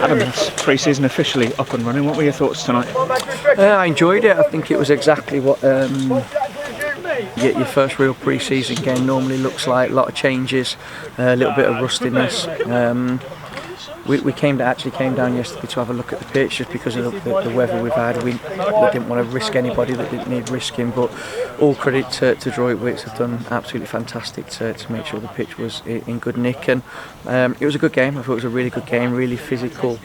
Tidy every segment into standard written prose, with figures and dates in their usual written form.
Adam, that's pre-season officially up and running. What were your thoughts tonight? I enjoyed it. I think it was exactly what your first real pre-season game normally looks like. A lot of changes, a little bit of rustiness. We actually came down yesterday to have a look at the pitch just because of the weather we've had. We didn't want to risk anybody that didn't need risking, but all credit to Droitwicks. Have done absolutely fantastic to make sure the pitch was in good nick, and it was a good game. I thought it was a really good game, really physical,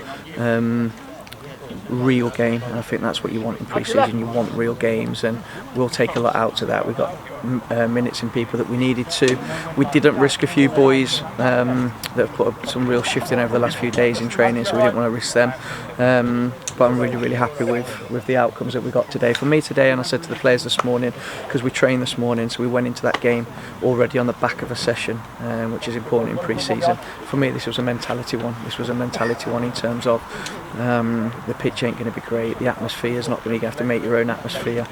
real game, and I think that's what you want in pre-season. You want real games, and we'll take a lot out of that. We got minutes in people that we needed to. We didn't risk a few boys that have put up some real shifting over the last few days in training, so we didn't want to risk them. But I'm really happy with the outcomes that we got today. For me today, and I said to the players this morning, because we trained this morning, so we went into that game already on the back of a session, which is important in pre-season. For me, this was a mentality one. This was a mentality one in terms of the pitch ain't going to be great. The atmosphere is not going to. You have to make your own atmosphere.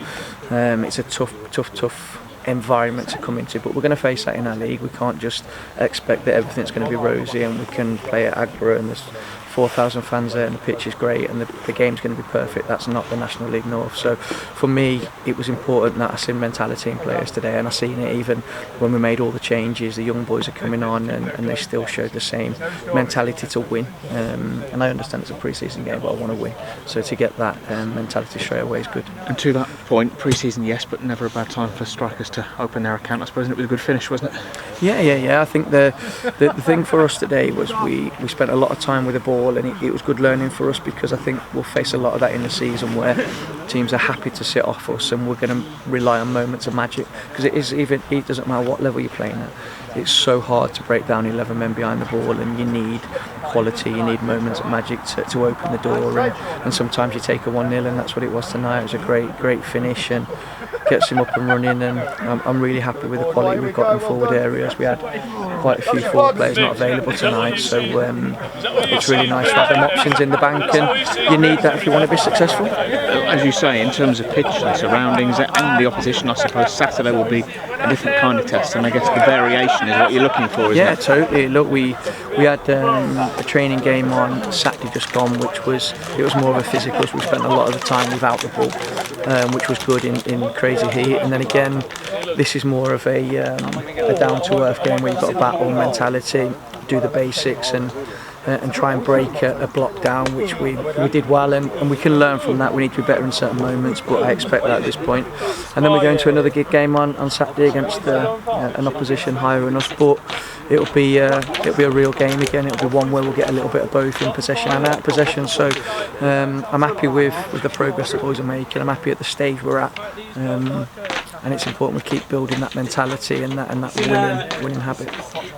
It's a tough environment to come into, but we're going to face that in our league. We can't just expect that everything's going to be rosy and we can play at Agborough and there's 4,000 fans there and the pitch is great and the game's going to be perfect. That's not the National League North. So for me, it was important that I seen mentality in players today, and I seen it even when we made all the changes. The young boys are coming on and they still showed the same mentality to win. And I understand it's a pre-season game, but I want to win. So to get that mentality straight away is good. And to that point, pre-season yes, but never a bad time for strikers to open their account, I suppose, and it was a good finish, wasn't it? Yeah. I think the thing for us today was we spent a lot of time with the ball, and it was good learning for us, because I think we'll face a lot of that in the season where teams are happy to sit off us and we're going to rely on moments of magic, because it doesn't matter what level you're playing at. It's so hard to break down 11 men behind the ball, and you need quality, you need moments of magic to open the door, and sometimes you take a 1-0, and that's what it was tonight. It was a great finish and gets him up and running, and I'm really happy with the quality we've got in forward areas. We had quite a few forward players not available tonight, so it's really nice to have them options in the bank, and you need that if you want to be successful. As you say, in terms of pitch, the surroundings and the opposition, I suppose Saturday will be a different kind of test, and I guess the variation is what you're looking for, isn't it? Yeah, totally. Look, we had a training game on Saturday just gone, it was more of a physical. So we spent a lot of the time without the ball, which was good in crazy heat. And then again, this is more of a down-to-earth game where you've got a battle mentality, do the basics, and try and break a block down, which we did well, and we can learn from that. We need to be better in certain moments, but I expect that at this point. And then we're going to another gig game on Saturday against an opposition higher than us, but it'll be a real game again. It'll be one where we'll get a little bit of both in possession and out of possession. So I'm happy with the progress the boys are making. I'm happy at the stage we're at. And it's important we keep building that mentality and that winning habit.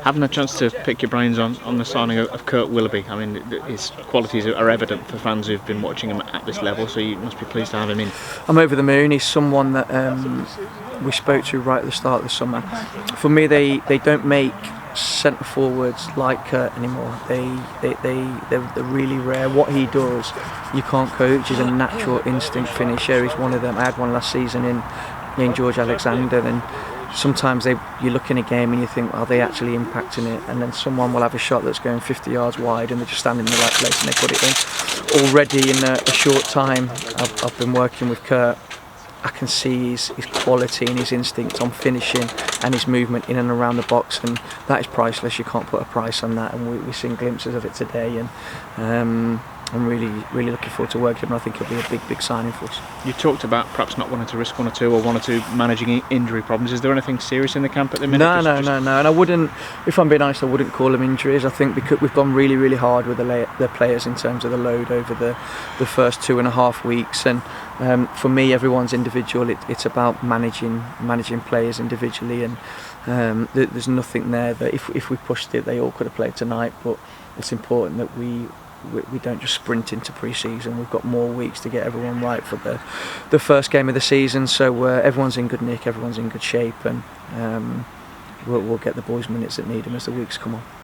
Having a chance to pick your brains on the signing of Kurt Willoughby, I mean, his qualities are evident for fans who've been watching him at this level, so you must be pleased to have him in. I'm over the moon. He's someone that we spoke to right at the start of the summer. For me, they don't make centre forwards like Kurt anymore. They're really rare. What he does, you can't coach. He's a natural instinct finisher. He's one of them. I had one last season in George Alexander, and sometimes you look in a game and you think, are they actually impacting it? And then someone will have a shot that's going 50 yards wide and they're just standing in the right place and they put it in. Already in a short time I've been working with Kurt, I can see his quality and his instinct on finishing and his movement in and around the box, and that is priceless. You can't put a price on that, and we've seen glimpses of it today, and I'm really looking forward to working with him. I think it'll be a big signing for us. You talked about perhaps not wanting to risk one or two managing injury problems. Is there anything serious in the camp at the minute? No. And I wouldn't, if I'm being honest, I wouldn't call them injuries. I think because we've gone really hard with the players in terms of the load over the first 2.5 weeks, and for me, everyone's individual. It's about managing players individually, and there's nothing there that if we pushed it, they all could have played tonight. But it's important that we don't just sprint into pre-season. We've got more weeks to get everyone right for the first game of the season, so everyone's in good nick, everyone's in good shape, and we'll get the boys minutes that need them as the weeks come on.